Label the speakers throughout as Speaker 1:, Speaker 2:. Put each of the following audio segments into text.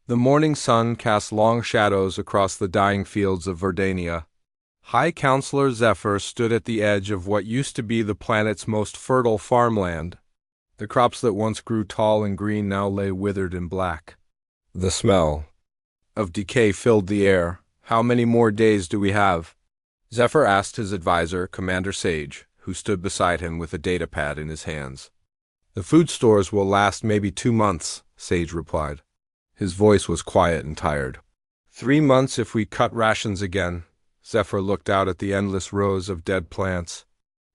Speaker 1: The morning sun cast long shadows across the dying fields of Verdania. High Counselor Zephyr stood at the edge of what used to be the planet's most fertile farmland. The crops that once grew tall and green now lay withered and black. The smell of decay filled the air. "How many more days do we have?" Zephyr asked his advisor, Commander Sage, who stood beside him with a datapad in his hands. "The food stores will last maybe 2 months," Sage replied. His voice was quiet and tired. 3 months if we cut rations again." Zephyr looked out at the endless rows of dead plants.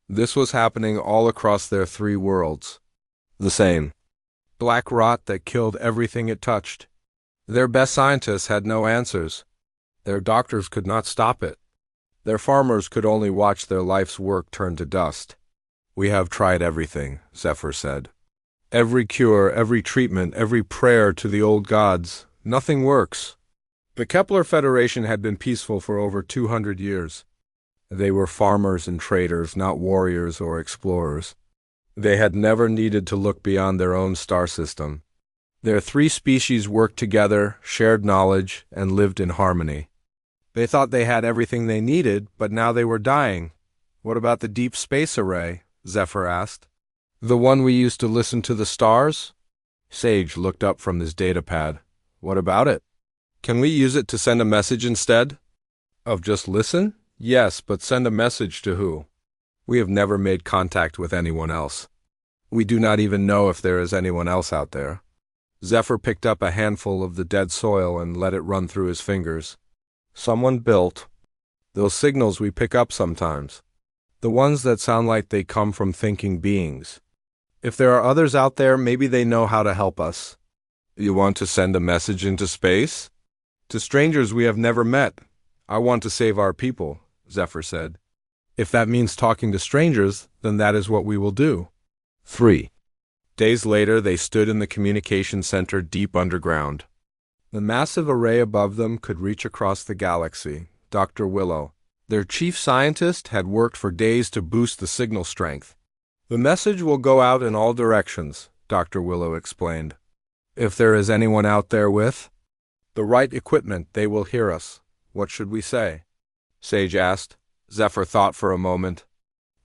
Speaker 1: This was happening all across their 3 worlds. The same. Black rot that killed everything it touched. Their best scientists had no answers. Their doctors could not stop it. Their farmers could only watch their life's work turn to dust. "We have tried everything," Zephyr said. "Every cure, every treatment, every prayer to the old gods. Nothing works." The Kepler Federation had been peaceful for over 200 years. They were farmers and traders, not warriors or explorers. They had never needed to look beyond their own star system. Their 3 species worked together, shared knowledge, and lived in harmony. They thought they had everything they needed, but now they were dying. "What about the deep space array?" Zephyr asked. "The one we used to listen to the stars?" Sage looked up from his datapad. "What about it? Can we use it to send a message instead of just listen?" "Yes, but send a message to who? We have never made contact with anyone else. We do not even know if there is anyone else out there." Zephyr picked up a handful of the dead soil and let it run through his fingers. "Someone built those signals we pick up sometimes. The ones that sound like they come from thinking beings. If there are others out there, maybe they know how to help us." "You want to send a message into space?" "To strangers we have never met. I want to save our people," Zephyr said. "If that means talking to strangers, then that is what we will do." 3 days later, they stood in the communication center deep underground. The massive array above them could reach across the galaxy. Dr. Willow, their chief scientist, had worked for days to boost the signal strength. "The message will go out in all directions," Dr. Willow explained. "If there is anyone out there with the right equipment, they will hear us." "What should we say?" Sage asked. Zephyr thought for a moment.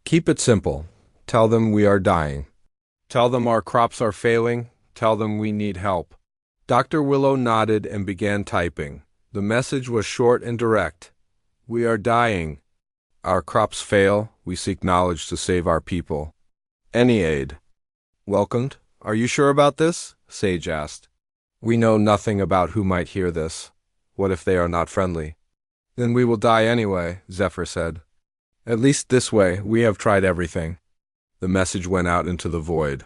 Speaker 1: "Keep it simple. Tell them we are dying. Tell them our crops are failing. Tell them we need help." Dr. Willow nodded and began typing. The message was short and direct. "We are dying. Our crops fail. We seek knowledge to save our people. Any aid welcomed." "Are you sure about this?" Sage asked. "We know nothing about who might hear this. What if they are not friendly?" "Then we will die anyway," Zephyr said. "At least this way, we have tried everything." The message went out into the void.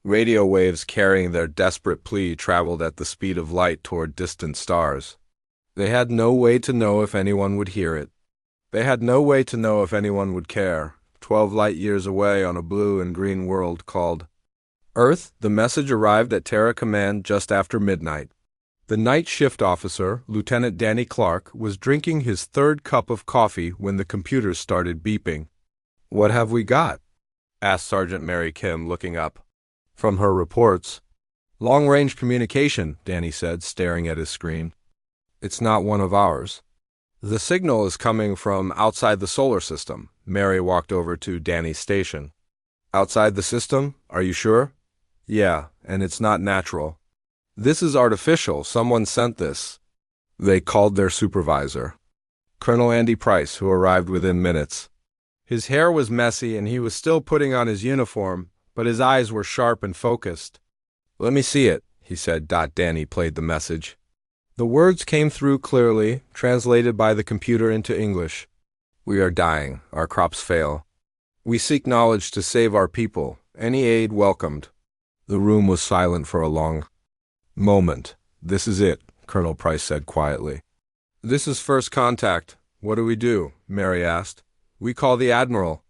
Speaker 1: Radio waves carrying their desperate plea traveled at the speed of light toward distant stars. They had no way to know if anyone would hear it. They had no way to know if anyone would care. 12 light years away on a blue and green world called Earth, the message arrived at Terra Command just after midnight. The night shift officer, Lieutenant Danny Clark, was drinking his 3rd cup of coffee when the computers started beeping. "What have we got?" asked Sergeant Mary Kim, looking up from her reports. "Long-range communication," Danny said, staring at his screen. "It's not one of ours. The signal is coming from outside the solar system." Mary walked over to Danny's station. "Outside the system? Are you sure?" "Yeah, and it's not natural. This is artificial. Someone sent this." They called their supervisor, Colonel Andy Price, who arrived within minutes. His hair was messy and he was still putting on his uniform, but his eyes were sharp and focused. "Let me see it," he said. Danny played the message. The words came through clearly, translated by the computer into English. "We are dying. Our crops fail. We seek knowledge to save our people. Any aid welcomed." The room was silent for a long moment. "This is it," Colonel Price said quietly. "This is first contact. What do we do?" Mary asked. "We call the Admiral."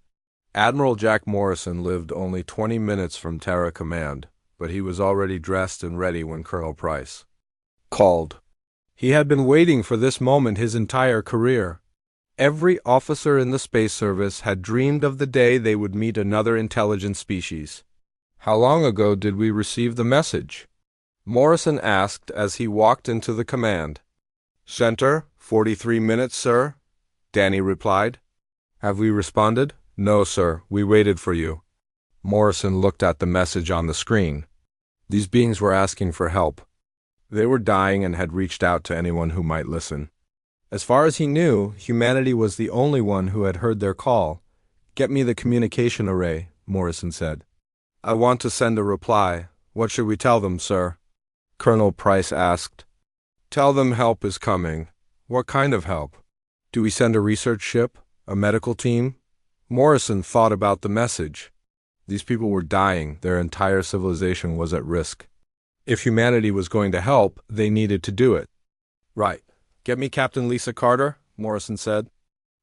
Speaker 1: Admiral Jack Morrison lived only 20 minutes from Terra Command, but he was already dressed and ready when Colonel Price called. He had been waiting for this moment his entire career. Every officer in the space service had dreamed of the day they would meet another intelligent species. "How long ago did we receive the message?" Morrison asked as he walked into the command. Center, 43 minutes, sir, Danny replied. Have we responded? No, sir, we waited for you. Morrison looked at the message on the screen. These beings were asking for help. They were dying and had reached out to anyone who might listen. As far as he knew, humanity was the only one who had heard their call. Get me the communication array, Morrison said. I want to send a reply. What should we tell them, sir? Colonel Price asked. Tell them help is coming. What kind of help? Do we send a research ship? A medical team? Morrison thought about the message. These people were dying. Their entire civilization was at risk. If humanity was going to help, they needed to do it. Right. Get me Captain Lisa Carter, Morrison said.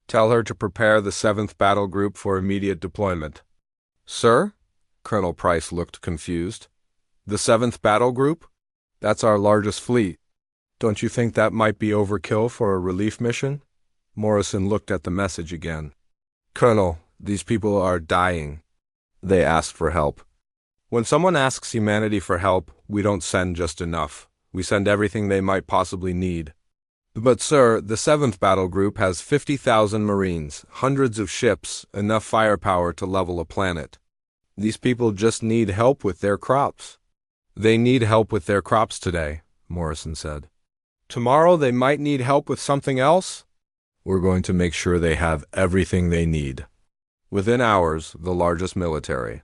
Speaker 1: Tell her to prepare the 7th Battle Group for immediate deployment. Sir? Colonel Price looked confused. The 7th Battle Group? That's our largest fleet. Don't you think that might be overkill for a relief mission? Morrison looked at the message again. Colonel, these people are dying. They asked for help. When someone asks humanity for help, we don't send just enough. We send everything they might possibly need. But, sir, the 7th Battle Group has 50,000 Marines, hundreds of ships, enough firepower to level a planet. These people just need help with their crops. They need help with their crops today, Morrison said. Tomorrow they might need help with something else? We're going to make sure they have everything they need. Within hours, the largest military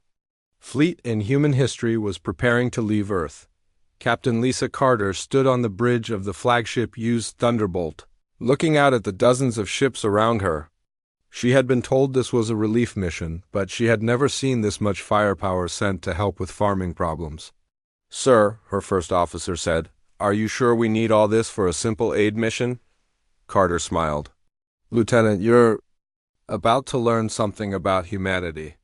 Speaker 1: fleet in human history was preparing to leave Earth. Captain Lisa Carter stood on the bridge of the flagship used Thunderbolt, looking out at the dozens of ships around her. She had been told this was a relief mission, but she had never seen this much firepower sent to help with farming problems. Sir, her first officer said, are you sure we need all this for a simple aid mission? Carter smiled. Lieutenant, you're about to learn something about humanity.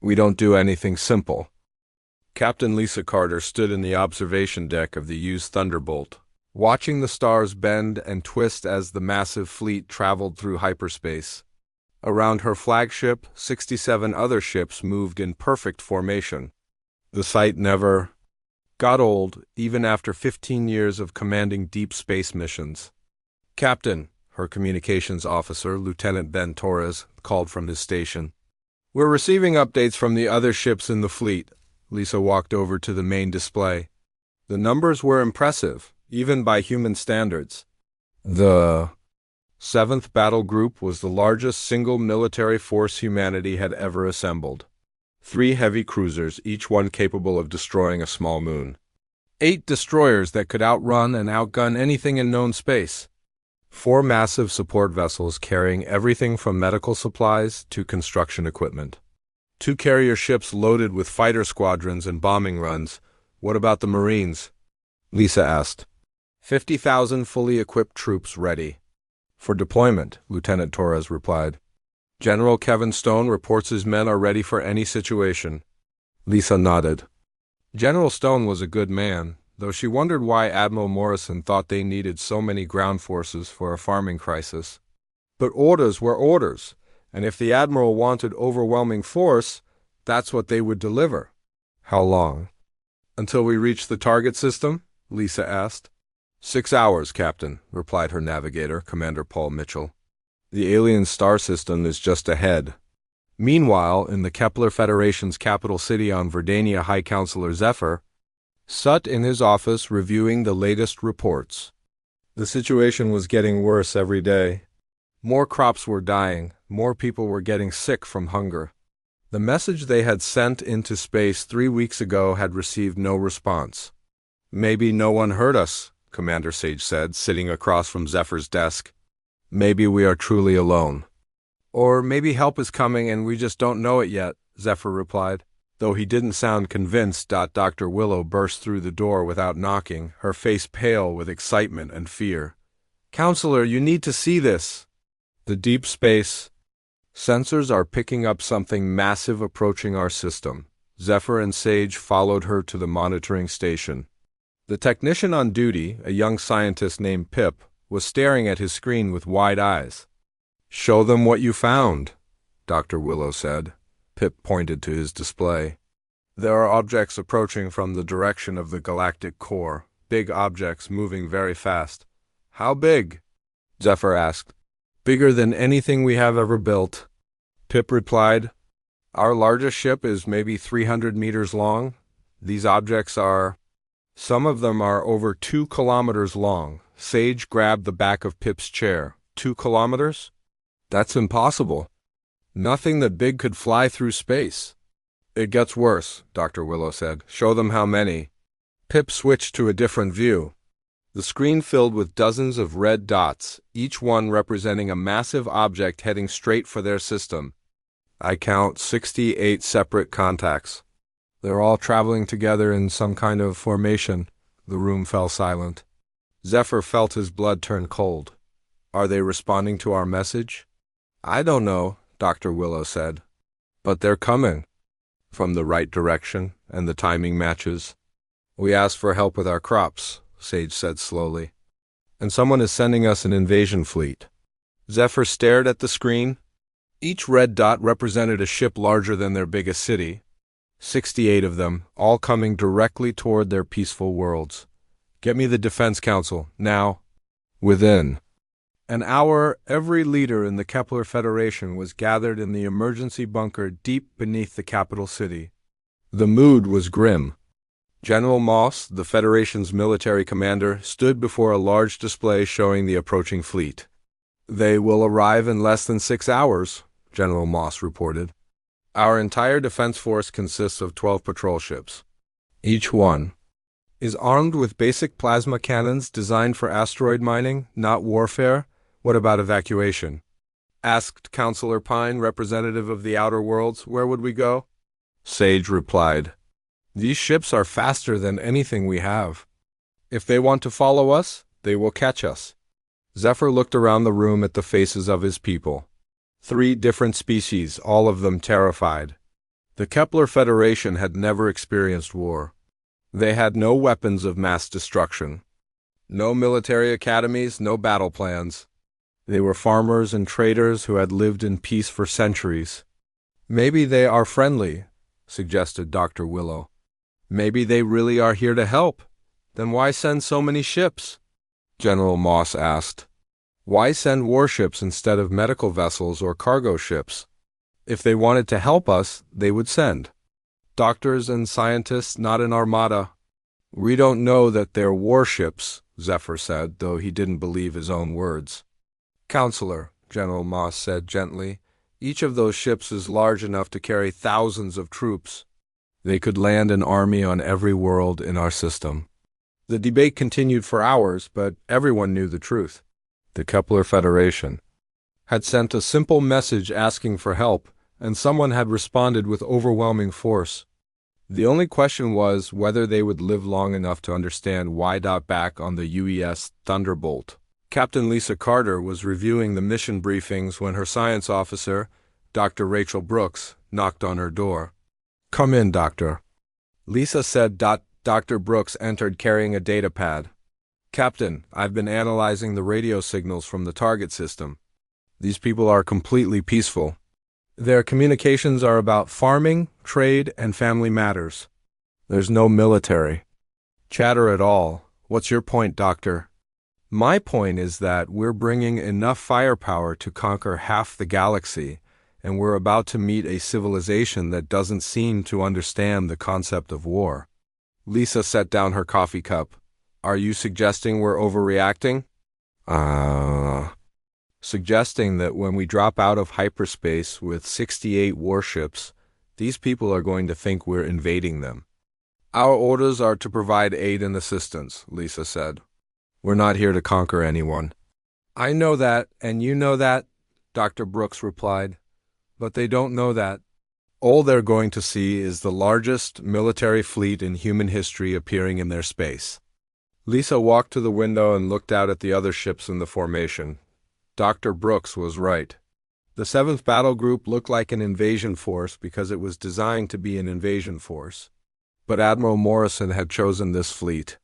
Speaker 1: We don't do anything simple. Captain Lisa Carter stood in the observation deck of the used Thunderbolt, watching the stars bend and twist as the massive fleet traveled through hyperspace. Around her flagship, 67 other ships moved in perfect formation. The sight never got old, even after 15 years of commanding deep space missions. Captain, her communications officer, Lieutenant Ben Torres, called from his station. We're receiving updates from the other ships in the fleet. Lisa walked over to the main display. The numbers were impressive, even by human standards. The 7th Battle Group was the largest single military force humanity had ever assembled. 3 heavy cruisers, each one capable of destroying a small moon. 8 destroyers that could outrun and outgun anything in known space. 4 massive support vessels carrying everything from medical supplies to construction equipment. 2 carrier ships loaded with fighter squadrons and bombing runs. What about the Marines? Lisa asked. 50,000 fully equipped troops ready. For deployment, Lieutenant Torres replied. General Kevin Stone reports his men are ready for any situation. Lisa nodded. General Stone was a good man, though she wondered why Admiral Morrison thought they needed so many ground forces for a farming crisis. But orders were orders, and if the Admiral wanted overwhelming force, that's what they would deliver. How long? Until we reach the target system? Lisa asked. 6 hours, Captain, replied her navigator, Commander Paul Mitchell. The alien star system is just ahead. Meanwhile, in the Kepler Federation's capital city on Verdania, High Counselor Zephyr sat in his office reviewing the latest reports. The situation was getting worse every day. More crops were dying, more people were getting sick from hunger. The message they had sent into space 3 weeks ago had received no response. Maybe no one heard us, Commander Sage said, sitting across from Zephyr's desk. Maybe we are truly alone. Or maybe help is coming and we just don't know it yet, Zephyr replied. Though he didn't sound convinced, Dr. Willow burst through the door without knocking, her face pale with excitement and fear. Counselor, you need to see this. The deep space sensors are picking up something massive approaching our system. Zephyr and Sage followed her to the monitoring station. The technician on duty, a young scientist named Pip, was staring at his screen with wide eyes. Show them what you found, Dr. Willow said. Pip pointed to his display. There are objects approaching from the direction of the galactic core, big objects moving very fast. How big? Zephyr asked. Bigger than anything we have ever built. Pip replied. Our largest ship is maybe 300 meters long. These objects some of them are over 2 kilometers long. Sage grabbed the back of Pip's chair. 2 kilometers? That's impossible. Nothing that big could fly through space. It gets worse, Dr. Willow said. Show them how many. Pip switched to a different view. The screen filled with dozens of red dots, each one representing a massive object heading straight for their system. I count 68 separate contacts. They're all traveling together in some kind of formation. The room fell silent. Zephyr felt his blood turn cold. Are they responding to our message? I don't know, Dr. Willow said. But they're coming. From the right direction, and the timing matches. We asked for help with our crops, Sage said slowly. And someone is sending us an invasion fleet. Zephyr stared at the screen. Each red dot represented a ship larger than their biggest city. 68 of them, all coming directly toward their peaceful worlds. Get me the Defense Council, now. Within an hour, every leader in the Kepler Federation was gathered in the emergency bunker deep beneath the capital city. The mood was grim. General Moss, the Federation's military commander, stood before a large display showing the approaching fleet. They will arrive in less than 6 hours, General Moss reported. Our entire defense force consists of 12 patrol ships. Each one is armed with basic plasma cannons designed for asteroid mining, not warfare. What about evacuation? Asked Counselor Pine, representative of the Outer Worlds. Where would we go? Sage replied. These ships are faster than anything we have. If they want to follow us, they will catch us. Zephyr looked around the room at the faces of his people. 3 different species, all of them terrified. The Kepler Federation had never experienced war. They had no weapons of mass destruction. No military academies, no battle plans. They were farmers and traders who had lived in peace for centuries. Maybe they are friendly, suggested Dr. Willow. Maybe they really are here to help. Then why send so many ships? General Moss asked. Why send warships instead of medical vessels or cargo ships? If they wanted to help us, they would send doctors and scientists, not an armada. We don't know that they're warships, Zephyr said, though he didn't believe his own words. Counselor, General Moss said gently, each of those ships is large enough to carry thousands of troops. They could land an army on every world in our system. The debate continued for hours, but everyone knew the truth. The Kepler Federation had sent a simple message asking for help, and someone had responded with overwhelming force. The only question was whether they would live long enough to understand why. Back on the UES Thunderbolt, Captain Lisa Carter was reviewing the mission briefings when her science officer, Dr. Rachel Brooks, knocked on her door. Come in, Doctor. Lisa said. Dr. Brooks entered carrying a data pad. Captain, I've been analyzing the radio signals from the target system. These people are completely peaceful. Their communications are about farming, trade, and family matters. There's no military chatter at all. What's your point, Doctor? My point is that we're bringing enough firepower to conquer half the galaxy, and we're about to meet a civilization that doesn't seem to understand the concept of war. Lisa set down her coffee cup. Are you suggesting we're overreacting? Suggesting that when we drop out of hyperspace with 68 warships, these people are going to think we're invading them. Our orders are to provide aid and assistance, Lisa said. We're not here to conquer anyone. I know that, and you know that, Dr. Brooks replied. But they don't know that. All they're going to see is the largest military fleet in human history appearing in their space. Lisa walked to the window and looked out at the other ships in the formation. Dr. Brooks was right. The 7th Battle Group looked like an invasion force because it was designed to be an invasion force. But Admiral Morrison had chosen this fleet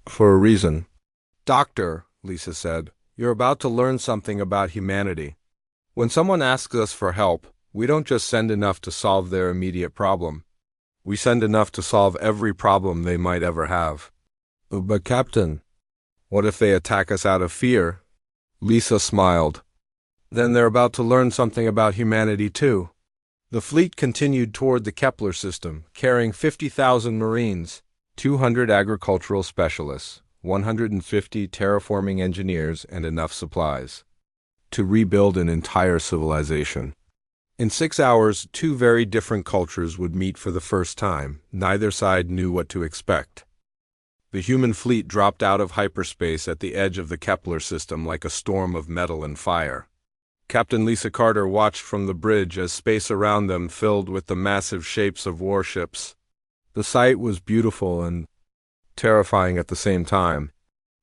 Speaker 1: for a reason. Doctor, Lisa said, you're about to learn something about humanity. When someone asks us for help, we don't just send enough to solve their immediate problem. We send enough to solve every problem they might ever have. But Captain, what if they attack us out of fear? Lisa smiled. Then they're about to learn something about humanity too. The fleet continued toward the Kepler system, carrying 50,000 Marines, 200 agricultural specialists, 150 terraforming engineers, and enough supplies to rebuild an entire civilization. In 6 hours, two very different cultures would meet for the first time. Neither side knew what to expect. The human fleet dropped out of hyperspace at the edge of the Kepler system like a storm of metal and fire. Captain Lisa Carter watched from the bridge as space around them filled with the massive shapes of warships. The sight was beautiful and terrifying at the same time.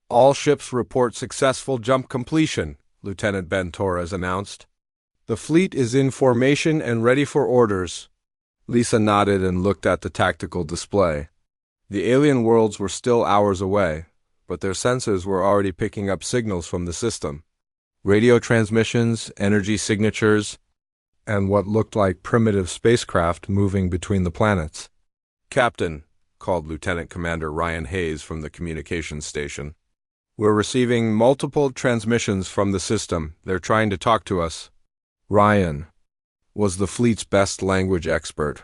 Speaker 1: All ships report successful jump completion, Lieutenant Ben Torres announced. The fleet is in formation and ready for orders. Lisa nodded and looked at the tactical display. The alien worlds were still hours away, but their sensors were already picking up signals from the system. Radio transmissions, energy signatures, and what looked like primitive spacecraft moving between the planets. Captain, called Lieutenant Commander Ryan Hayes from the communications station. We're receiving multiple transmissions from the system. They're trying to talk to us. Ryan was the fleet's best language expert.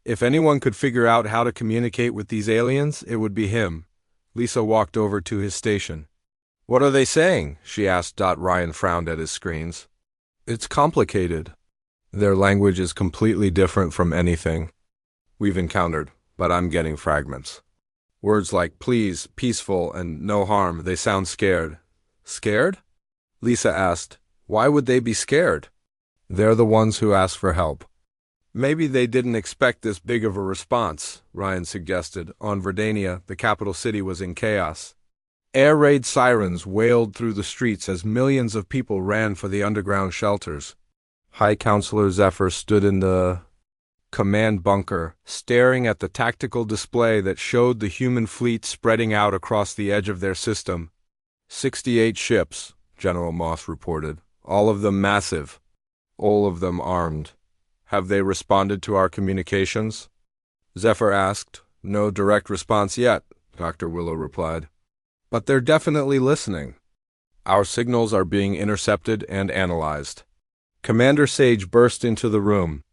Speaker 1: If anyone could figure out how to communicate with these aliens, it would be him. Lisa walked over to his station. What are they saying? She asked. Ryan frowned at his screens. It's complicated. Their language is completely different from anything we've encountered, but I'm getting fragments. Words like please, peaceful, and no harm, they sound scared. Scared? Lisa asked. Why would they be scared? They're the ones who ask for help. Maybe they didn't expect this big of a response, Ryan suggested. On Verdania, the capital city was in chaos. Air raid sirens wailed through the streets as millions of people ran for the underground shelters. High Counselor Zephyr stood in the command bunker, staring at the tactical display that showed the human fleet spreading out across the edge of their system. 68 ships, General Moss reported, all of them massive, all of them armed. Have they responded to our communications? Zephyr asked. No direct response yet, Dr. Willow replied. But they're definitely listening. Our signals are being intercepted and analyzed. Commander Sage burst into the room.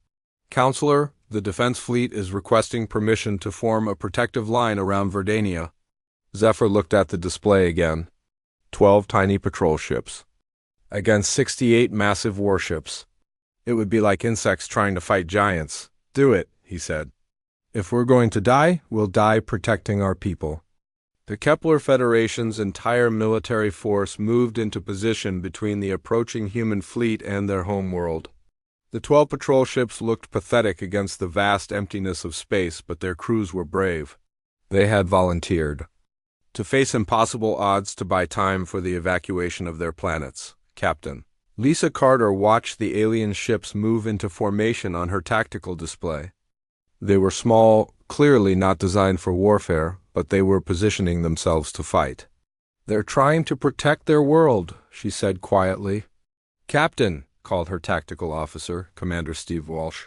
Speaker 1: Counselor, the Defense Fleet is requesting permission to form a protective line around Verdania. Zephyr looked at the display again. 12 tiny patrol ships. Against 68 massive warships. It would be like insects trying to fight giants. Do it, he said. If we're going to die, we'll die protecting our people. The Kepler Federation's entire military force moved into position between the approaching human fleet and their homeworld. The 12 patrol ships looked pathetic against the vast emptiness of space, but their crews were brave. They had volunteered to face impossible odds to buy time for the evacuation of their planets. Captain Lisa Carter watched the alien ships move into formation on her tactical display. They were small, clearly not designed for warfare, but they were positioning themselves to fight. They're trying to protect their world, she said quietly. Captain, called her tactical officer, Commander Steve Walsh.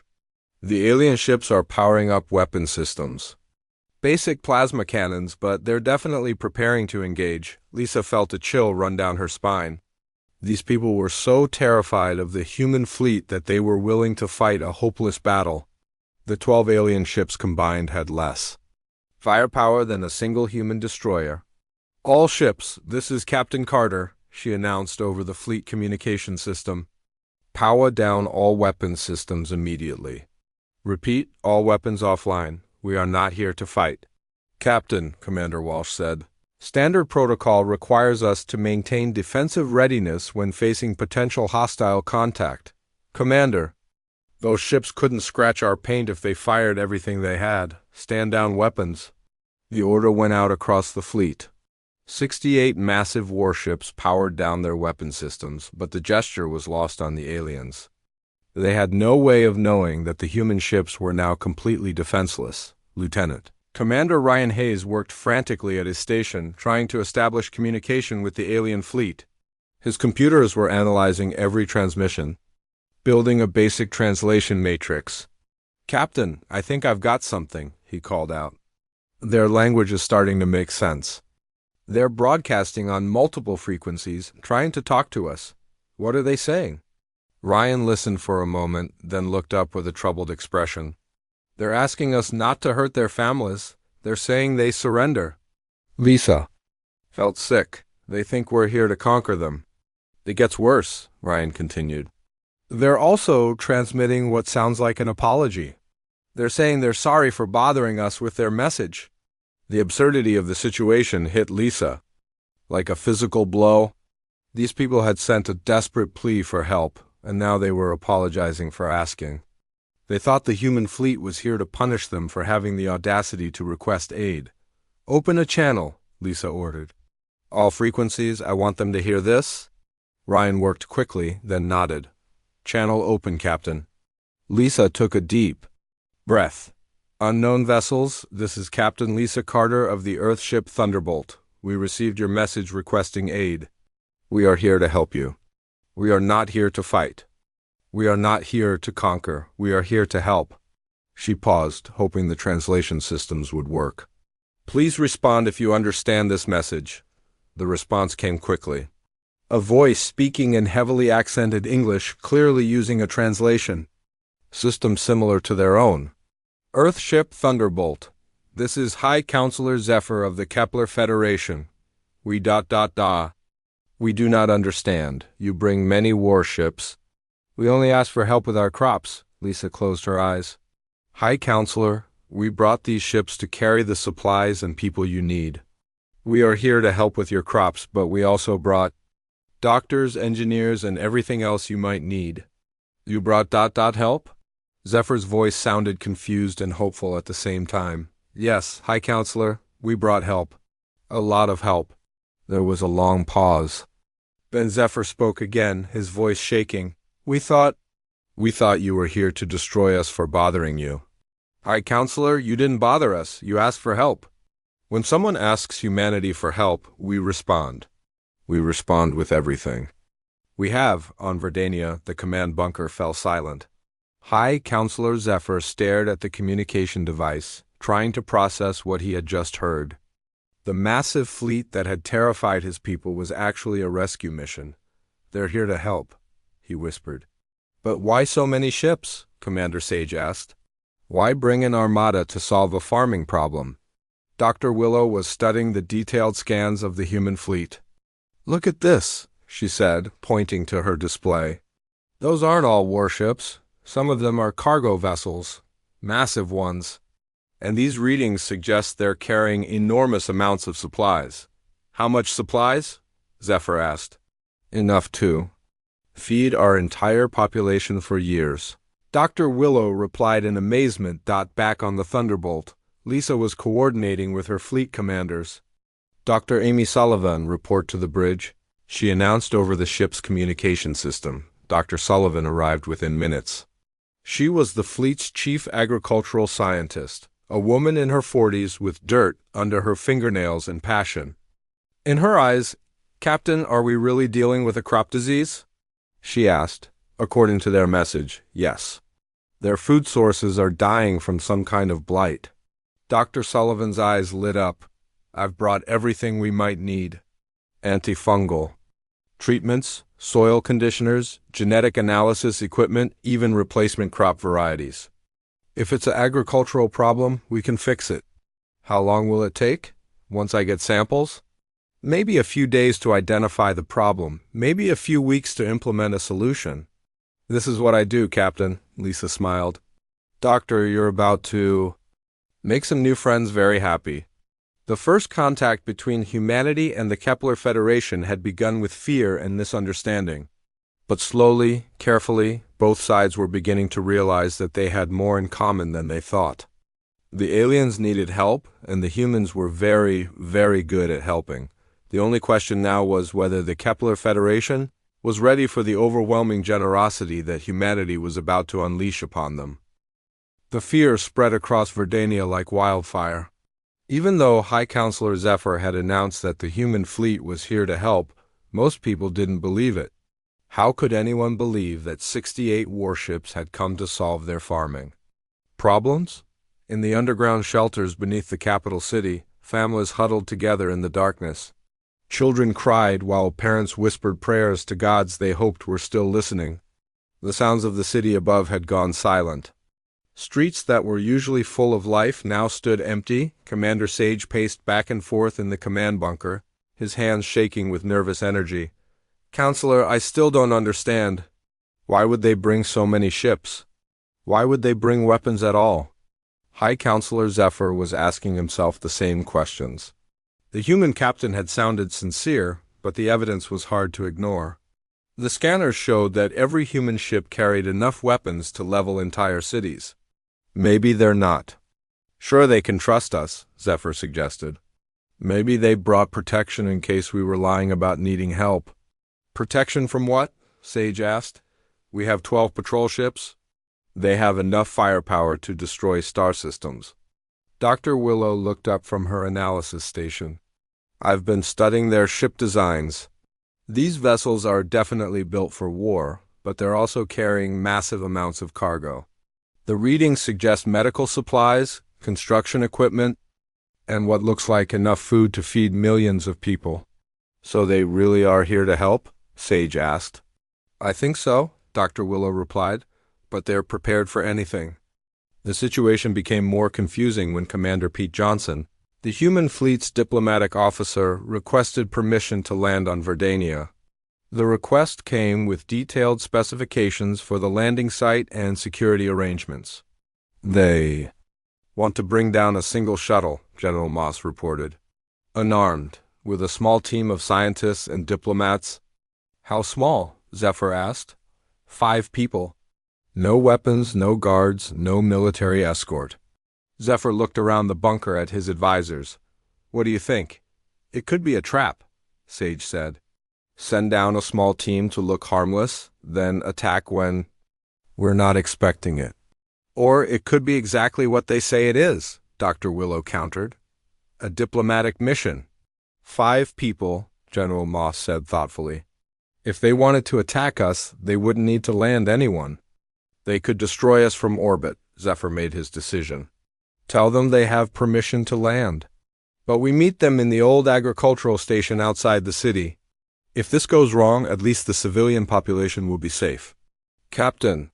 Speaker 1: The alien ships are powering up weapon systems. Basic plasma cannons, but they're definitely preparing to engage. Lisa felt a chill run down her spine. These people were so terrified of the human fleet that they were willing to fight a hopeless battle. The 12 alien ships combined had less firepower than a single human destroyer. All ships, this is Captain Carter, she announced over the fleet communication system. Power down all weapons systems immediately. Repeat, all weapons offline. We are not here to fight. Captain, Commander Walsh said, standard protocol requires us to maintain defensive readiness when facing potential hostile contact. Commander, those ships couldn't scratch our paint if they fired everything they had. Stand down weapons. The order went out across the fleet. 68 massive warships powered down their weapon systems, but the gesture was lost on the aliens. They had no way of knowing that the human ships were now completely defenseless. Lieutenant Commander Ryan Hayes worked frantically at his station, trying to establish communication with the alien fleet. His computers were analyzing every transmission, building a basic translation matrix. Captain, I think I've got something, he called out. Their language is starting to make sense. They're broadcasting on multiple frequencies, trying to talk to us. What are they saying? Ryan listened for a moment, then looked up with a troubled expression. They're asking us not to hurt their families. They're saying they surrender. Lisa felt sick. They think we're here to conquer them. It gets worse, Ryan continued. They're also transmitting what sounds like an apology. They're saying they're sorry for bothering us with their message. The absurdity of the situation hit Lisa like a physical blow. These people had sent a desperate plea for help, and now they were apologizing for asking. They thought the human fleet was here to punish them for having the audacity to request aid. Open a channel, Lisa ordered. All frequencies, I want them to hear this. Ryan worked quickly, then nodded. Channel open, Captain. Lisa took a deep breath. Unknown vessels, this is Captain Lisa Carter of the Earthship Thunderbolt. We received your message requesting aid. We are here to help you. We are not here to fight. We are not here to conquer. We are here to help. She paused, hoping the translation systems would work. Please respond if you understand this message. The response came quickly. A voice speaking in heavily accented English, clearly using a translation system similar to their own. Earthship Thunderbolt. This is High Counselor Zephyr of the Kepler Federation. We ... We do not understand. You bring many warships. We only ask for help with our crops. Lisa closed her eyes. High Counselor, we brought these ships to carry the supplies and people you need. We are here to help with your crops, but we also brought doctors, engineers, and everything else you might need. You brought ... help? Zephyr's voice sounded confused and hopeful at the same time. Yes, High Counselor, we brought help. A lot of help. There was a long pause. Then Zephyr spoke again, his voice shaking. We thought you were here to destroy us for bothering you. High Counselor, you didn't bother us. You asked for help. When someone asks humanity for help, we respond. We respond with everything. We have, on Verdania, the command bunker fell silent. High Counselor Zephyr stared at the communication device, trying to process what he had just heard. The massive fleet that had terrified his people was actually a rescue mission. They're here to help, he whispered. But why so many ships? Commander Sage asked. Why bring an armada to solve a farming problem? Dr. Willow was studying the detailed scans of the human fleet. Look at this, she said, pointing to her display. Those aren't all warships. Some of them are cargo vessels, massive ones. And these readings suggest they're carrying enormous amounts of supplies. How much supplies? Zephyr asked. Enough to feed our entire population for years. Dr. Willow replied in amazement. Back on the Thunderbolt, Lisa was coordinating with her fleet commanders. Dr. Amy Sullivan, report to the bridge, she announced over the ship's communication system. Dr. Sullivan arrived within minutes. She was the fleet's chief agricultural scientist, a woman in her 40s with dirt under her fingernails and passion. In her eyes, Captain, are we really dealing with a crop disease? She asked. According to their message, yes. Their food sources are dying from some kind of blight. Dr. Sullivan's eyes lit up. I've brought everything we might need. Antifungal treatments, soil conditioners, genetic analysis equipment, even replacement crop varieties. If it's an agricultural problem, we can fix it. How long will it take? Once I get samples? Maybe a few days to identify the problem, maybe a few weeks to implement a solution. This is what I do, Captain, Lisa smiled. Doctor, you're about to make some new friends very happy. The first contact between humanity and the Kepler Federation had begun with fear and misunderstanding. But slowly, carefully, both sides were beginning to realize that they had more in common than they thought. The aliens needed help, and the humans were very, very good at helping. The only question now was whether the Kepler Federation was ready for the overwhelming generosity that humanity was about to unleash upon them. The fear spread across Verdania like wildfire. Even though High Counselor Zephyr had announced that the human fleet was here to help, most people didn't believe it. How could anyone believe that 68 warships had come to solve their farming? Problems? In the underground shelters beneath the capital city, families huddled together in the darkness. Children cried while parents whispered prayers to gods they hoped were still listening. The sounds of the city above had gone silent. Streets that were usually full of life now stood empty. Commander Sage paced back and forth in the command bunker, his hands shaking with nervous energy. "Counselor, I still don't understand. Why would they bring so many ships? Why would they bring weapons at all?" High Counselor Zephyr was asking himself the same questions. The human captain had sounded sincere, but the evidence was hard to ignore. The scanners showed that every human ship carried enough weapons to level entire cities. "Maybe they're not." "Sure, they can trust us," Zephyr suggested. "Maybe they brought protection in case we were lying about needing help." "Protection from what?" Sage asked. "We have 12 patrol ships." "They have enough firepower to destroy star systems." Dr. Willow looked up from her analysis station. "I've been studying their ship designs. These vessels are definitely built for war, but they're also carrying massive amounts of cargo. The readings suggest medical supplies, construction equipment, and what looks like enough food to feed millions of people." "So they really are here to help?" Sage asked. "I think so," Dr. Willow replied, "but they're prepared for anything." The situation became more confusing when Commander Pete Johnson, the human fleet's diplomatic officer, requested permission to land on Verdania. The request came with detailed specifications for the landing site and security arrangements. "They want to bring down a single shuttle," General Moss reported. "Unarmed, with a small team of scientists and diplomats." "How small?" Zephyr asked. 5 people. "No weapons, no guards, no military escort." Zephyr looked around the bunker at his advisors. "What do you think?" "It could be a trap," Sage said. "Send down a small team to look harmless, then attack when we're not expecting it." "Or it could be exactly what they say it is," Dr. Willow countered. "A diplomatic mission." 5 people, General Moss said thoughtfully. "If they wanted to attack us, they wouldn't need to land anyone. They could destroy us from orbit," Zephyr made his decision. "Tell them they have permission to land. But we meet them in the old agricultural station outside the city. If this goes wrong, at least the civilian population will be safe." "Captain."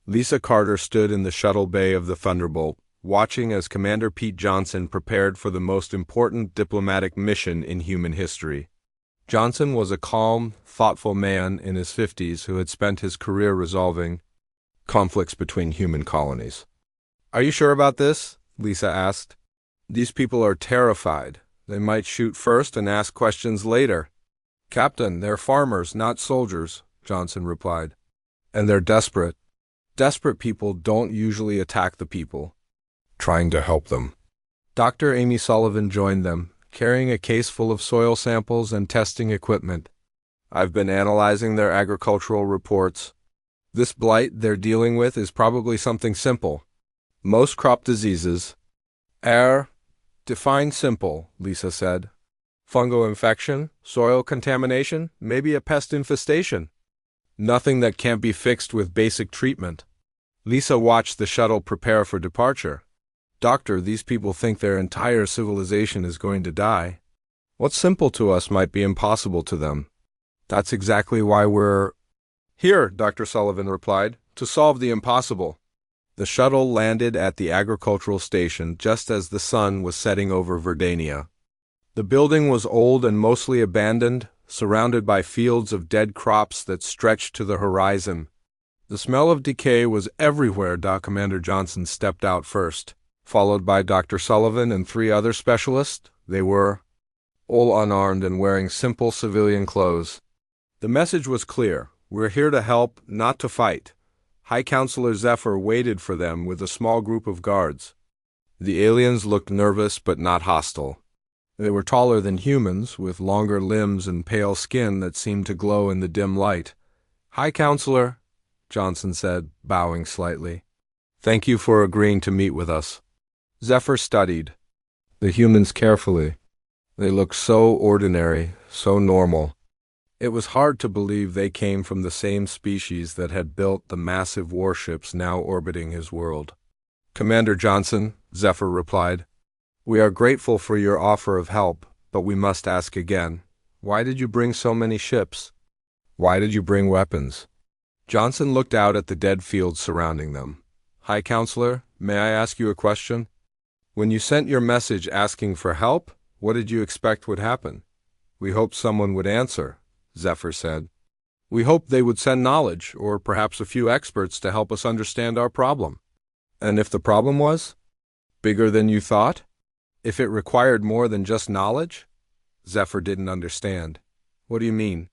Speaker 1: Lisa Carter stood in the shuttle bay of the Thunderbolt, watching as Commander Pete Johnson prepared for the most important diplomatic mission in human history. Johnson was a calm, thoughtful man in his 50s who had spent his career resolving conflicts between human colonies. "Are you sure about this?" Lisa asked. "These people are terrified. They might shoot first and ask questions later." "Captain, they're farmers, not soldiers," Johnson replied. "And they're desperate. Desperate people don't usually attack the people trying to help them." Dr. Amy Sullivan joined them, carrying a case full of soil samples and testing equipment. "I've been analyzing their agricultural reports. This blight they're dealing with is probably something simple. Most crop diseases." Define simple," Lisa said. "Fungal infection, soil contamination, maybe a pest infestation. Nothing that can't be fixed with basic treatment." Lisa watched the shuttle prepare for departure. "Doctor, these people think their entire civilization is going to die. What's simple to us might be impossible to them. That's exactly why we're here," Dr. Sullivan replied, "to solve the impossible." The shuttle landed at the agricultural station just as the sun was setting over Verdania. The building was old and mostly abandoned, surrounded by fields of dead crops that stretched to the horizon. The smell of decay was everywhere. Commander Johnson stepped out first, followed by Dr. Sullivan and 3 other specialists. They were all unarmed and wearing simple civilian clothes. The message was clear: we're here to help, not to fight. High Counselor Zephyr waited for them with a small group of guards. The aliens looked nervous but not hostile. They were taller than humans, with longer limbs and pale skin that seemed to glow in the dim light. "High Counselor," Johnson said, bowing slightly. "Thank you for agreeing to meet with us." Zephyr studied the humans carefully. They looked so ordinary, so normal. It was hard to believe they came from the same species that had built the massive warships now orbiting his world. Commander Johnson, Zephyr replied. We are grateful for your offer of help, but we must ask again. Why did you bring so many ships? Why did you bring weapons? Johnson looked out at the dead fields surrounding them. High Counselor, may I ask you a question? When you sent your message asking for help, what did you expect would happen? We hoped someone would answer, Zephyr said. We hoped they would send knowledge, or perhaps a few experts to help us understand our problem. And if the problem was bigger than you thought? If it required more than just knowledge? Zephyr didn't understand. What do you mean?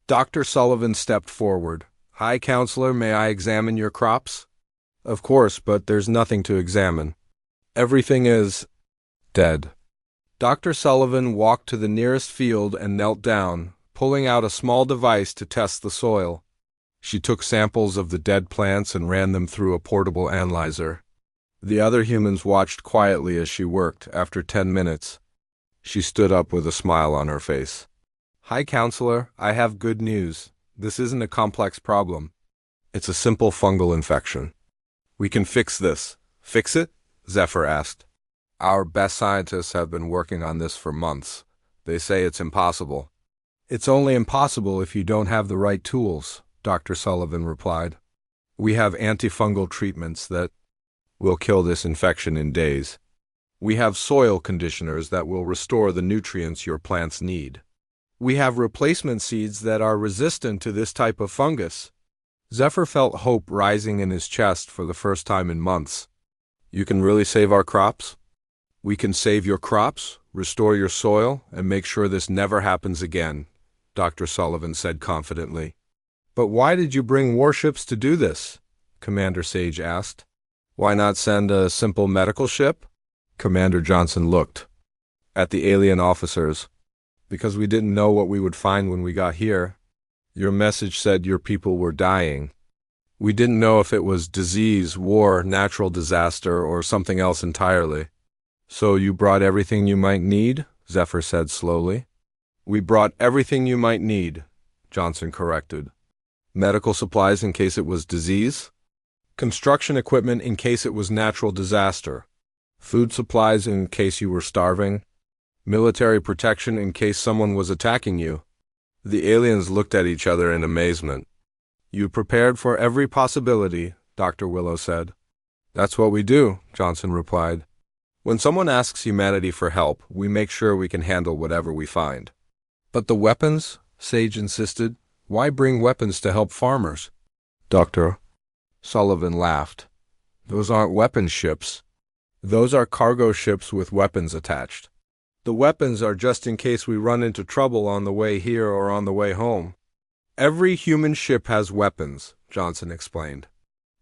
Speaker 1: Dr. Sullivan stepped forward. High Counselor, may I examine your crops? Of course, but there's nothing to examine. Everything is dead. Dr. Sullivan walked to the nearest field and knelt down, pulling out a small device to test the soil. She took samples of the dead plants and ran them through a portable analyzer. The other humans watched quietly as she worked. After 10 minutes, she stood up with a smile on her face. High Counselor, I have good news. This isn't a complex problem. It's a simple fungal infection. We can fix this. Fix it? Zephyr asked. Our best scientists have been working on this for months. They say it's impossible. It's only impossible if you don't have the right tools, Dr. Sullivan replied. We have antifungal treatments that will kill this infection in days. We have soil conditioners that will restore the nutrients your plants need. We have replacement seeds that are resistant to this type of fungus. Zephyr felt hope rising in his chest for the first time in months. You can really save our crops? We can save your crops, restore your soil, and make sure this never happens again, Dr. Sullivan said confidently. But why did you bring warships to do this? Commander Sage asked. Why not send a simple medical ship? Commander Johnson looked at the alien officers. Because we didn't know what we would find when we got here. Your message said your people were dying. We didn't know if it was disease, war, natural disaster, or something else entirely. So you brought everything you might need? Zephyr said slowly. We brought everything you might need, Johnson corrected. Medical supplies in case it was disease. Construction equipment in case it was natural disaster. Food supplies in case you were starving. Military protection in case someone was attacking you. The aliens looked at each other in amazement. You prepared for every possibility, Dr. Willow said. That's what we do, Johnson replied. When someone asks humanity for help, we make sure we can handle whatever we find. But the weapons? Sage insisted. Why bring weapons to help farmers? Dr. Sullivan laughed. Those aren't weapon ships. Those are cargo ships with weapons attached. The weapons are just in case we run into trouble on the way here or on the way home. Every human ship has weapons, Johnson explained.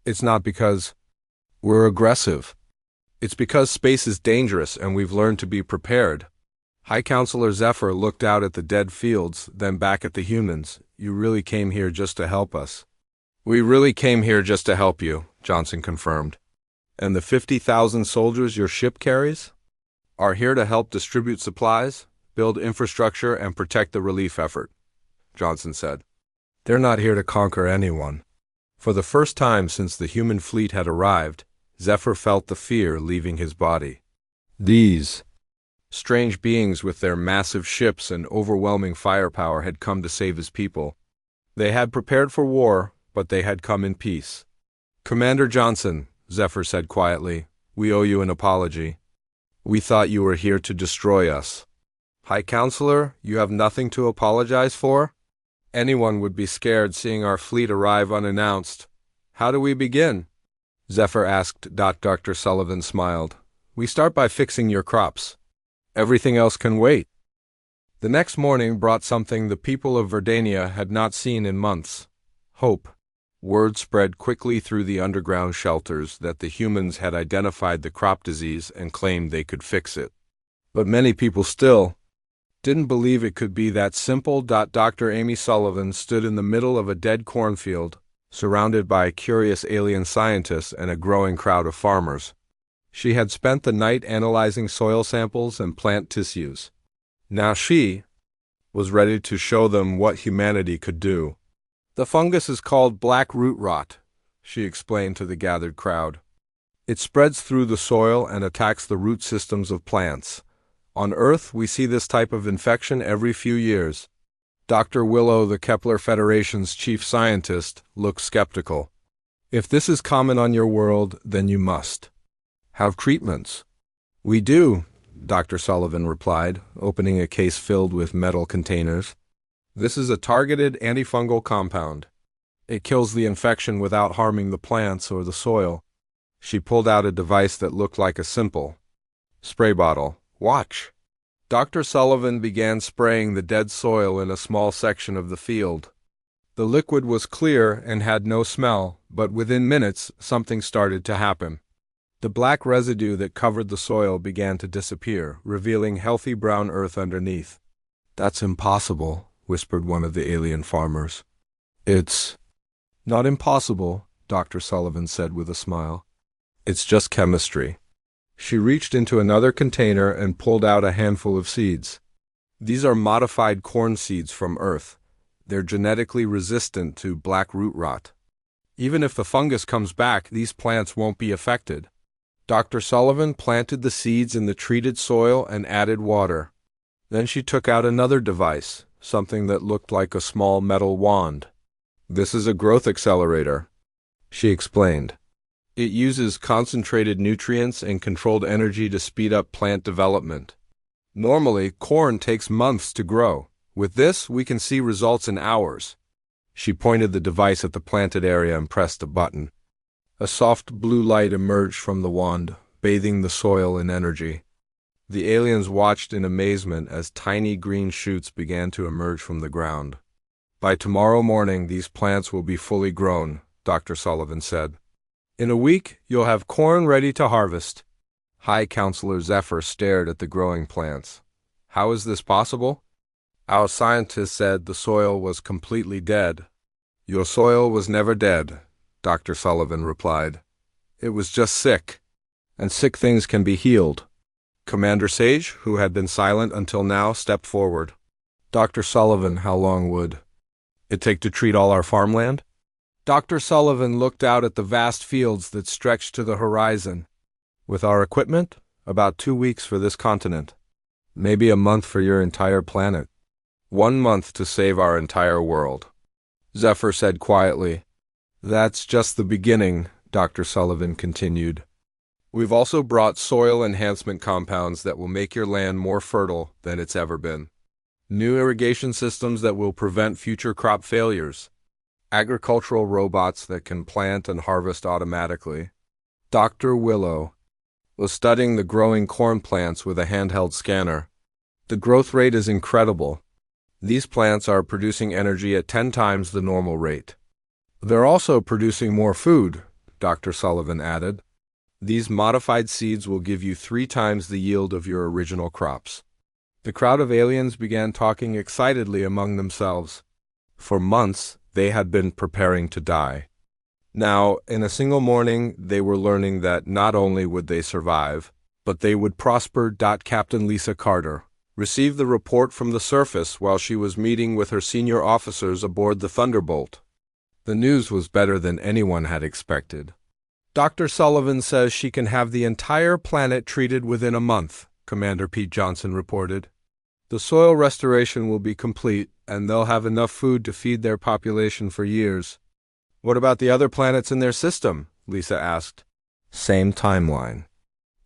Speaker 1: It's not because we're aggressive. It's because space is dangerous and we've learned to be prepared. High Counselor Zephyr looked out at the dead fields, then back at the humans. You really came here just to help us. We really came here just to help you, Johnson confirmed. And the 50,000 soldiers your ship carries are here to help distribute supplies, build infrastructure, and protect the relief effort, Johnson said. They're not here to conquer anyone. For the first time since the human fleet had arrived, Zephyr felt the fear leaving his body. These strange beings with their massive ships and overwhelming firepower had come to save his people. They had prepared for war, but they had come in peace. Commander Johnson, Zephyr said quietly, we owe you an apology. We thought you were here to destroy us. High Counselor, you have nothing to apologize for? Anyone would be scared seeing our fleet arrive unannounced. How do we begin? Zephyr asked. Dr. Sullivan smiled. We start by fixing your crops. Everything else can wait. The next morning brought something the people of Verdania had not seen in months. Hope. Word spread quickly through the underground shelters that the humans had identified the crop disease and claimed they could fix it. But many people still didn't believe it could be that simple. Dr. Amy Sullivan stood in the middle of a dead cornfield, surrounded by curious alien scientists and a growing crowd of farmers. She had spent the night analyzing soil samples and plant tissues. Now she was ready to show them what humanity could do. The fungus is called black root rot, she explained to the gathered crowd. It spreads through the soil and attacks the root systems of plants. On Earth, we see this type of infection every few years. Dr. Willow, the Kepler Federation's chief scientist, looks skeptical. If this is common on your world, then you must have treatments. We do, Dr. Sullivan replied, opening a case filled with metal containers. This is a targeted antifungal compound. It kills the infection without harming the plants or the soil. She pulled out a device that looked like a simple spray bottle. Watch. Dr. Sullivan began spraying the dead soil in a small section of the field. The liquid was clear and had no smell, but within minutes something started to happen. The black residue that covered the soil began to disappear, revealing healthy brown earth underneath. "That's impossible," whispered one of the alien farmers. "It's not impossible," Dr. Sullivan said with a smile. "It's just chemistry." She reached into another container and pulled out a handful of seeds. These are modified corn seeds from Earth. They're genetically resistant to black root rot. Even if the fungus comes back, these plants won't be affected. Dr. Sullivan planted the seeds in the treated soil and added water. Then she took out another device, something that looked like a small metal wand. "This is a growth accelerator," she explained. "It uses concentrated nutrients and controlled energy to speed up plant development. Normally, corn takes months to grow. With this, we can see results in hours." She pointed the device at the planted area and pressed a button. A soft blue light emerged from the wand, bathing the soil in energy. The aliens watched in amazement as tiny green shoots began to emerge from the ground. "By tomorrow morning, these plants will be fully grown," Dr. Sullivan said. "In a week, you'll have corn ready to harvest." High Counselor Zephyr stared at the growing plants. "How is this possible?" "Our scientists said the soil was completely dead." "Your soil was never dead," Dr. Sullivan replied. "It was just sick. And sick things can be healed." Commander Sage, who had been silent until now, stepped forward. "Dr. Sullivan, how long would it take to treat all our farmland?" Dr. Sullivan looked out at the vast fields that stretched to the horizon. "With our equipment, about 2 weeks for this continent. Maybe a month for your entire planet. 1 month to save our entire world." Zephyr said quietly. "That's just the beginning," Dr. Sullivan continued. "We've also brought soil enhancement compounds that will make your land more fertile than it's ever been. New irrigation systems that will prevent future crop failures. Agricultural robots that can plant and harvest automatically." Dr. Willow was studying the growing corn plants with a handheld scanner. "The growth rate is incredible. These plants are producing energy at 10 times the normal rate. They're also producing more food," Dr. Sullivan added. "These modified seeds will give you 3 times the yield of your original crops." The crowd of aliens began talking excitedly among themselves. For months, they had been preparing to die. Now, in a single morning, they were learning that not only would they survive, but they would prosper. Captain Lisa Carter received the report from the surface while she was meeting with her senior officers aboard the Thunderbolt. The news was better than anyone had expected. "Dr. Sullivan says she can have the entire planet treated within a month," Commander Pete Johnson reported. "The soil restoration will be complete, and they'll have enough food to feed their population for years." "What about the other planets in their system?" Lisa asked. "Same timeline.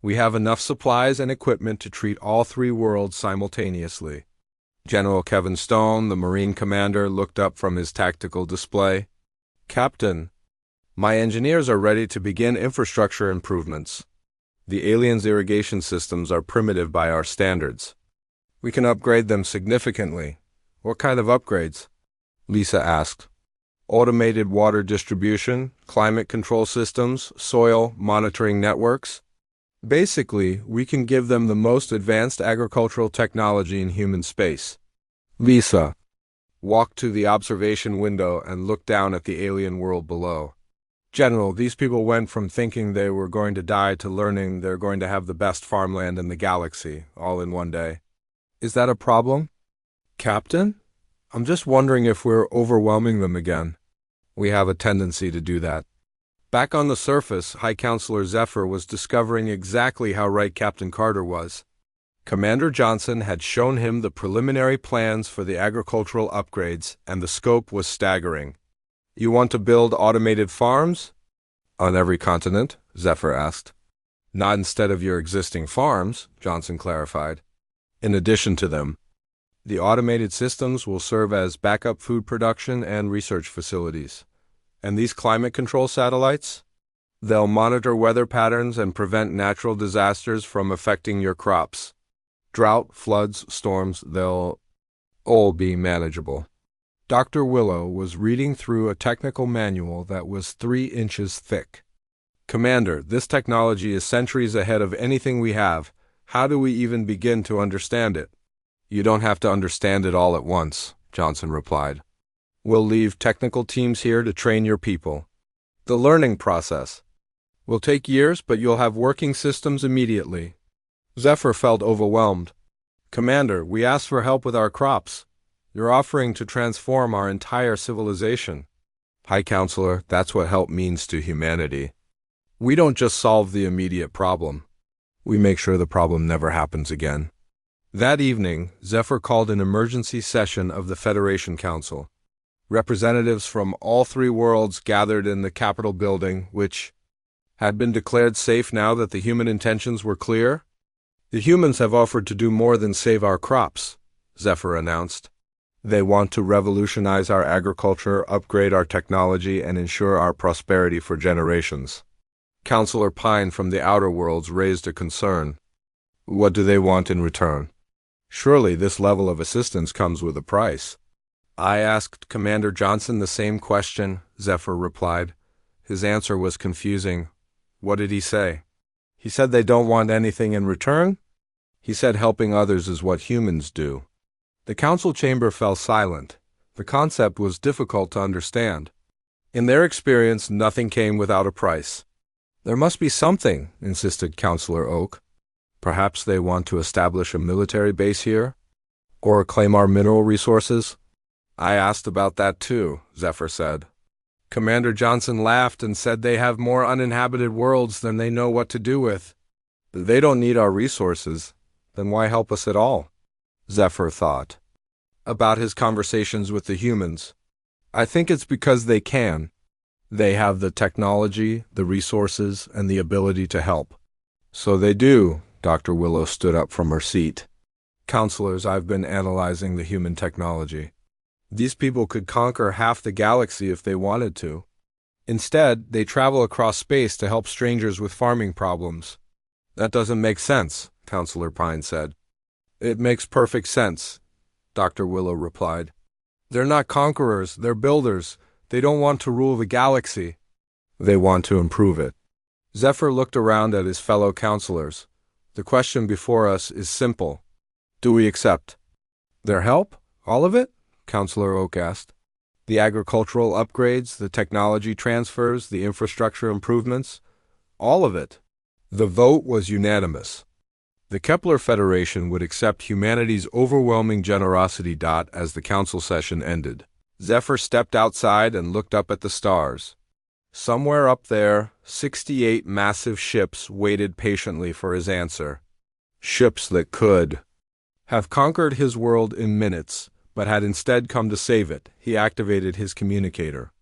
Speaker 1: We have enough supplies and equipment to treat all 3 worlds simultaneously." General Kevin Stone, the Marine commander, looked up from his tactical display. "Captain, my engineers are ready to begin infrastructure improvements. The aliens' irrigation systems are primitive by our standards. We can upgrade them significantly." "What kind of upgrades?" Lisa asked. "Automated water distribution, climate control systems, soil monitoring networks. Basically, we can give them the most advanced agricultural technology in human space." Lisa walked to the observation window and looked down at the alien world below. "General, these people went from thinking they were going to die to learning they're going to have the best farmland in the galaxy, all in one day. Is that a problem?" "Captain, I'm just wondering if we're overwhelming them again." "We have a tendency to do that." Back on the surface, High Counselor Zephyr was discovering exactly how right Captain Carter was. Commander Johnson had shown him the preliminary plans for the agricultural upgrades, and the scope was staggering. "You want to build automated farms?" "On every continent?" Zephyr asked. "Not instead of your existing farms," Johnson clarified. "In addition to them. The automated systems will serve as backup food production and research facilities. And these climate control satellites? They'll monitor weather patterns and prevent natural disasters from affecting your crops. Drought, floods, storms, they'll all be manageable." Dr. Willow was reading through a technical manual that was 3 inches thick. "Commander, this technology is centuries ahead of anything we have. How do we even begin to understand it?" "You don't have to understand it all at once," Johnson replied. "We'll leave technical teams here to train your people. The learning process will take years, but you'll have working systems immediately." Zephyr felt overwhelmed. "Commander, we asked for help with our crops. You're offering to transform our entire civilization." "High Counselor, that's what help means to humanity. We don't just solve the immediate problem. We make sure the problem never happens again." That evening, Zephyr called an emergency session of the Federation Council. Representatives from all 3 worlds gathered in the Capitol building, which had been declared safe now that the human intentions were clear. "The humans have offered to do more than save our crops," Zephyr announced. "They want to revolutionize our agriculture, upgrade our technology, and ensure our prosperity for generations." Counselor Pine from the Outer Worlds raised a concern. "What do they want in return? Surely this level of assistance comes with a price." "I asked Commander Johnson the same question," Zephyr replied. His answer was confusing. "What did he say?" "He said they don't want anything in return." "He said helping others is what humans do." The council chamber fell silent. The concept was difficult to understand. In their experience, nothing came without a price. "There must be something," insisted Counselor Oak. "Perhaps they want to establish a military base here? Or claim our mineral resources?" "I asked about that too," Zephyr said. Commander Johnson laughed and said they have more uninhabited worlds than they know what to do with. "They don't need our resources. Then why help us at all?" Zephyr thought about his conversations with the humans. "I think it's because they can. They have the technology, the resources, and the ability to help." "So they do." Dr. Willow stood up from her seat. "Counselors, I've been analyzing the human technology. These people could conquer half the galaxy if they wanted to. Instead, they travel across space to help strangers with farming problems." "That doesn't make sense," Counselor Pine said. "It makes perfect sense," Dr. Willow replied. "They're not conquerors, they're builders. They don't want to rule the galaxy. They want to improve it." Zephyr looked around at his fellow counselors. "The question before us is simple. Do we accept their help? All of it?" Counselor Oak asked. "The agricultural upgrades, the technology transfers, the infrastructure improvements? All of it." The vote was unanimous. The Kepler Federation would accept humanity's overwhelming generosity. As the council session ended, Zephyr stepped outside and looked up at the stars. Somewhere up there, 68 massive ships waited patiently for his answer. Ships that could have conquered his world in minutes, but had instead come to save it. He activated his communicator.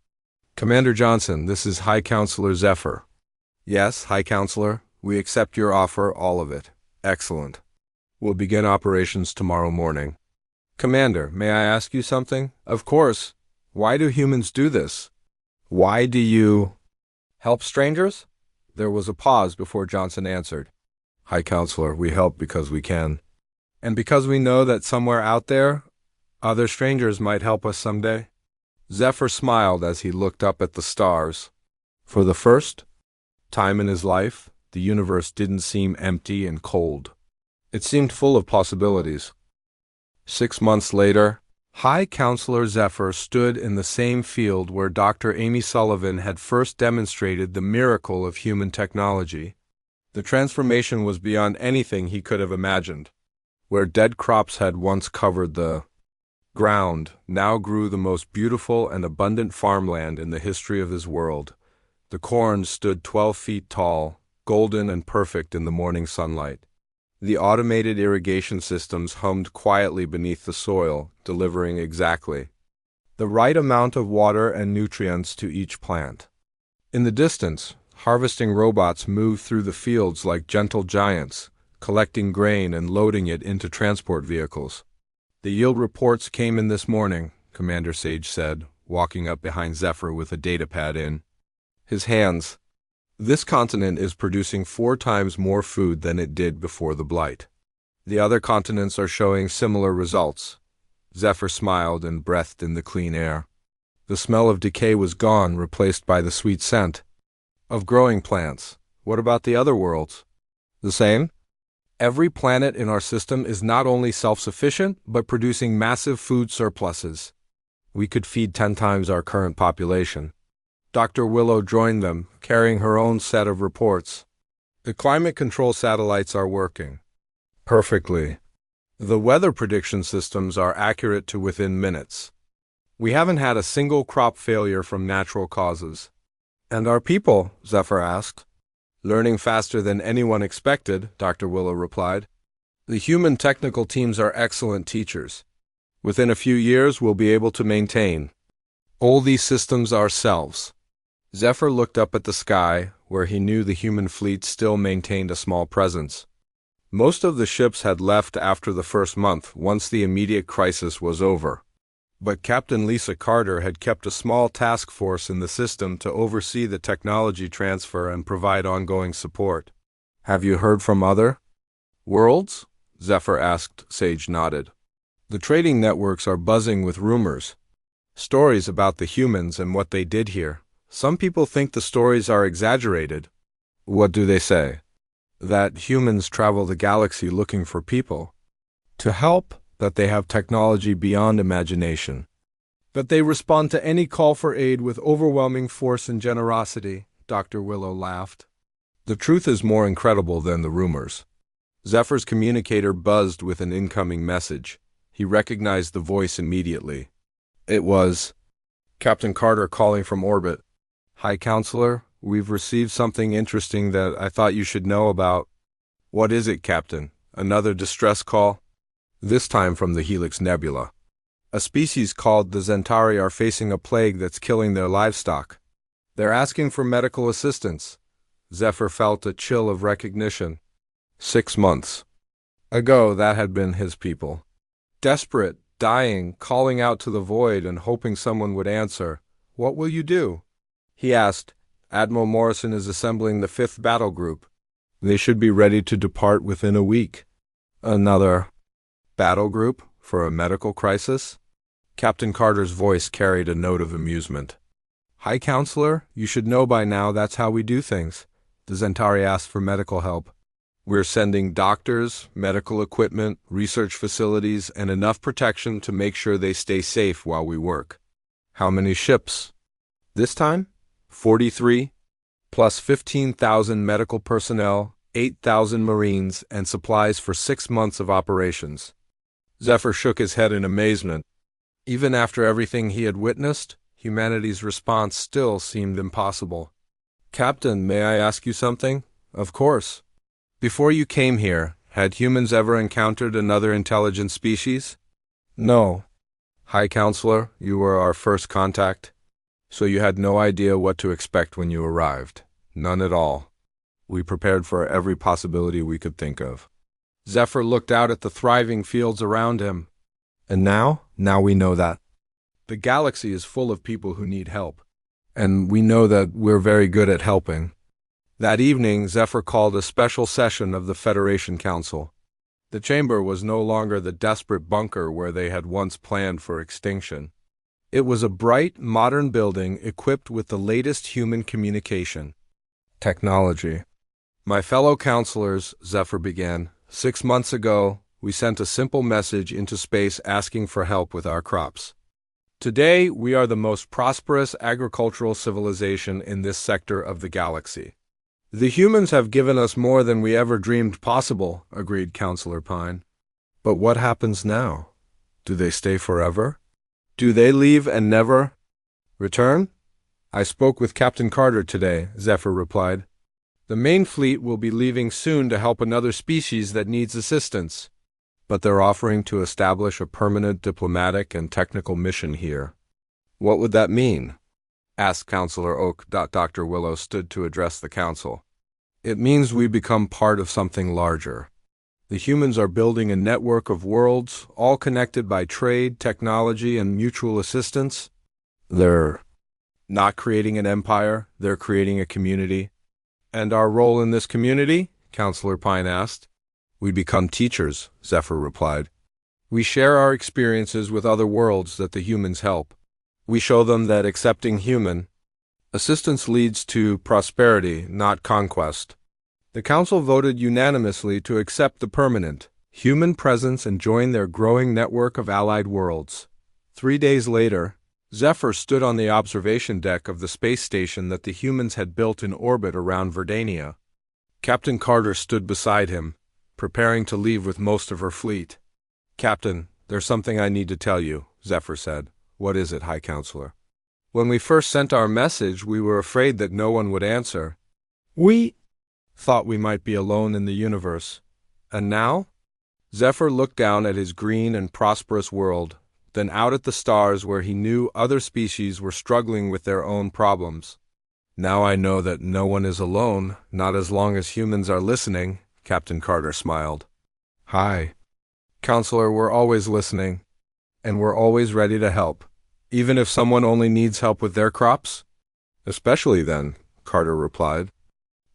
Speaker 1: "Commander Johnson, this is High Counselor Zephyr." "Yes, High Counselor, we accept your offer, all of it." "Excellent. We'll begin operations tomorrow morning." "Commander, may I ask you something?" "Of course. Why do humans do this? Why do you help strangers?" There was a pause before Johnson answered. "High Counselor, we help because we can. And because we know that somewhere out there, other strangers might help us someday." Zephyr smiled as he looked up at the stars. For the first time in his life, the universe didn't seem empty and cold. It seemed full of possibilities. 6 months later, High Counselor Zephyr stood in the same field where Dr. Amy Sullivan had first demonstrated the miracle of human technology. The transformation was beyond anything he could have imagined. Where dead crops had once covered the ground, now grew the most beautiful and abundant farmland in the history of his world. The corn stood 12 feet tall, golden and perfect in the morning sunlight. The automated irrigation systems hummed quietly beneath the soil, delivering exactly the right amount of water and nutrients to each plant. In the distance, harvesting robots moved through the fields like gentle giants, collecting grain and loading it into transport vehicles. The yield reports came in this morning, Commander Sage said, walking up behind Zephyr with a datapad in his hands. This continent is producing 4 times more food than it did before the blight. The other continents are showing similar results. Zephyr smiled and breathed in the clean air. The smell of decay was gone, replaced by the sweet scent of growing plants. What about the other worlds? The same? Every planet in our system is not only self-sufficient, but producing massive food surpluses. We could feed 10 times our current population. Dr. Willow joined them, carrying her own set of reports. The climate control satellites are working perfectly. The weather prediction systems are accurate to within minutes. We haven't had a single crop failure from natural causes. And our people? Zephyr asked. Learning faster than anyone expected, Dr. Willow replied. The human technical teams are excellent teachers. Within a few years, we'll be able to maintain all these systems ourselves. Zephyr looked up at the sky, where he knew the human fleet still maintained a small presence. Most of the ships had left after the first month, once the immediate crisis was over. But Captain Lisa Carter had kept a small task force in the system to oversee the technology transfer and provide ongoing support. Have you heard from other worlds? Zephyr asked. Sage nodded. The trading networks are buzzing with rumors. Stories about the humans and what they did here. Some people think the stories are exaggerated. What do they say? That humans travel the galaxy looking for people to help, that they have technology beyond imagination, that they respond to any call for aid with overwhelming force and generosity, Dr. Willow laughed. The truth is more incredible than the rumors. Zephyr's communicator buzzed with an incoming message. He recognized the voice immediately. It was Captain Carter calling from orbit. Hi, Counselor. We've received something interesting that I thought you should know about. What is it, Captain? Another distress call? This time from the Helix Nebula. A species called the Zentari are facing a plague that's killing their livestock. They're asking for medical assistance. Zephyr felt a chill of recognition. 6 months ago, that had been his people. Desperate, dying, calling out to the void and hoping someone would answer. What will you do? He asked. Admiral Morrison is assembling the 5th battle group. They should be ready to depart within a week. Another battle group for a medical crisis? Captain Carter's voice carried a note of amusement. Hi, Counselor. You should know by now that's how we do things. The Zentari asked for medical help. We're sending doctors, medical equipment, research facilities, and enough protection to make sure they stay safe while we work. How many ships? This time? 43, plus 15,000 medical personnel, 8,000 Marines, and supplies for 6 months of operations. Zephyr shook his head in amazement. Even after everything he had witnessed, humanity's response still seemed impossible. Captain, may I ask you something? Of course. Before you came here, had humans ever encountered another intelligent species? No. Hi, Counselor, you were our first contact. So you had no idea what to expect when you arrived. None at all. We prepared for every possibility we could think of. Zephyr looked out at the thriving fields around him. And now we know that. The galaxy is full of people who need help. And we know that we're very good at helping. That evening, Zephyr called a special session of the Federation Council. The chamber was no longer the desperate bunker where they had once planned for extinction. It was a bright, modern building equipped with the latest human communication technology. My fellow counselors, Zephyr began, 6 months ago, we sent a simple message into space asking for help with our crops. Today, we are the most prosperous agricultural civilization in this sector of the galaxy. The humans have given us more than we ever dreamed possible, agreed Counselor Pine. But what happens now? Do they stay forever? Do they leave and never return? I spoke with Captain Carter today, Zephyr replied. The main fleet will be leaving soon to help another species that needs assistance, but they're offering to establish a permanent diplomatic and technical mission here. What would that mean? Asked Counselor Oak. Dr. Willow stood to address the council. It means we become part of something larger. The humans are building a network of worlds, all connected by trade, technology, and mutual assistance. They're not creating an empire, they're creating a community. And our role in this community? Counselor Pine asked. We become teachers, Zephyr replied. We share our experiences with other worlds that the humans help. We show them that accepting human assistance leads to prosperity, not conquest. The council voted unanimously to accept the permanent human presence and join their growing network of allied worlds. 3 days later, Zephyr stood on the observation deck of the space station that the humans had built in orbit around Verdania. Captain Carter stood beside him, preparing to leave with most of her fleet. Captain, there's something I need to tell you, Zephyr said. What is it, High Counselor? When we first sent our message, we were afraid that no one would answer. We thought we might be alone in the universe. And now? Zephyr looked down at his green and prosperous world, then out at the stars where he knew other species were struggling with their own problems. Now I know that no one is alone, not as long as humans are listening, Captain Carter smiled. Hi, Counselor, we're always listening, and we're always ready to help, even if someone only needs help with their crops? Especially then, Carter replied.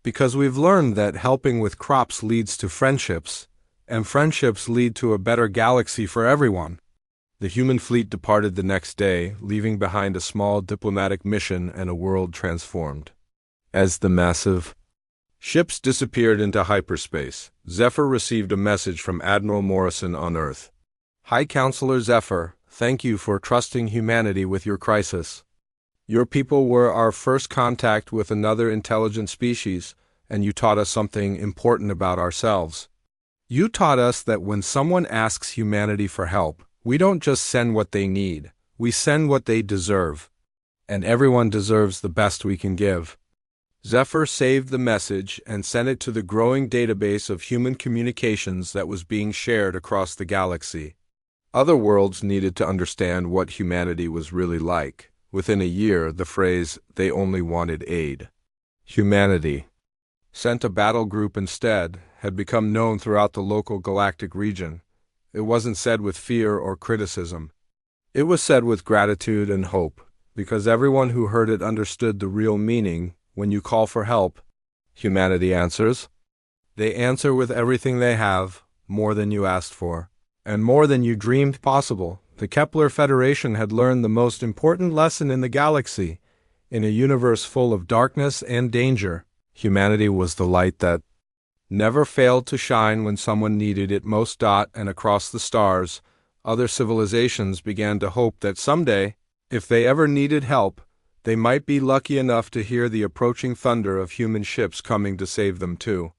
Speaker 1: Because we've learned that helping with crops leads to friendships, and friendships lead to a better galaxy for everyone. The human fleet departed the next day, leaving behind a small diplomatic mission and a world transformed. As the massive ships disappeared into hyperspace, Zephyr received a message from Admiral Morrison on Earth. High Counselor Zephyr, thank you for trusting humanity with your crisis. Your people were our first contact with another intelligent species, and you taught us something important about ourselves. You taught us that when someone asks humanity for help, we don't just send what they need, we send what they deserve. And everyone deserves the best we can give. Zephyr saved the message and sent it to the growing database of human communications that was being shared across the galaxy. Other worlds needed to understand what humanity was really like. Within a year, the phrase, "they only wanted aid," humanity sent a battle group instead, had become known throughout the local galactic region. It wasn't said with fear or criticism. It was said with gratitude and hope, because everyone who heard it understood the real meaning. When you call for help, humanity answers. They answer with everything they have, more than you asked for, and more than you dreamed possible. The Kepler Federation had learned the most important lesson in the galaxy. In a universe full of darkness and danger, humanity was the light that never failed to shine when someone needed it most. And across the stars, other civilizations began to hope that someday, if they ever needed help, they might be lucky enough to hear the approaching thunder of human ships coming to save them too.